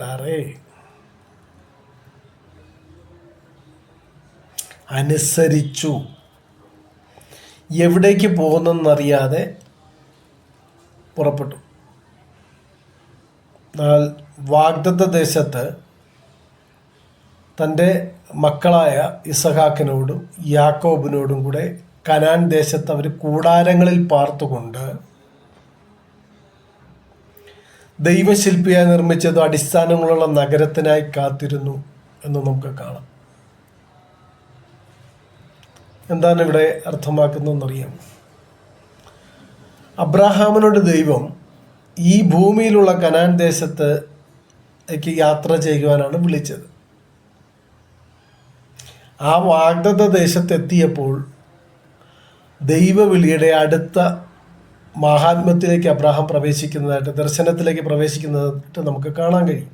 കൂട്ടുകാരെ, അനുസരിച്ചു. എവിടേക്ക് പോകുന്നെന്നറിയാതെ പുറപ്പെട്ടു. എന്നാൽ വാഗ്ദത്ത ദേശത്ത് തൻ്റെ മക്കളായ ഇസഹാക്കിനോടും യാക്കോബിനോടും കൂടെ കനാൻ ദേശത്ത് അവർ കൂടാരങ്ങളിൽ പാർത്തുകൊണ്ട് ദൈവശില്പിയായി നിർമ്മിച്ചത് അടിസ്ഥാനങ്ങളുള്ള നഗരത്തിനായി കാത്തിരുന്നു എന്ന് നമുക്ക് കാണാം. എന്താണ് ഇവിടെ അർത്ഥമാക്കുന്നതെന്നറിയാം. അബ്രാഹാമിനോട് ദൈവം ഈ ഭൂമിയിലുള്ള കനാൻ ദേശത്തേക്ക് യാത്ര ചെയ്യുവാനാണ് വിളിച്ചത്. ആ വാഗ്ദത്ത ദേശത്തെത്തിയപ്പോൾ ദൈവവിളിയുടെ അടുത്ത മഹാത്മ്യത്തിലേക്ക് അബ്രാഹാം പ്രവേശിക്കുന്നതായിട്ട്, ദർശനത്തിലേക്ക് പ്രവേശിക്കുന്നതായിട്ട് നമുക്ക് കാണാൻ കഴിയും.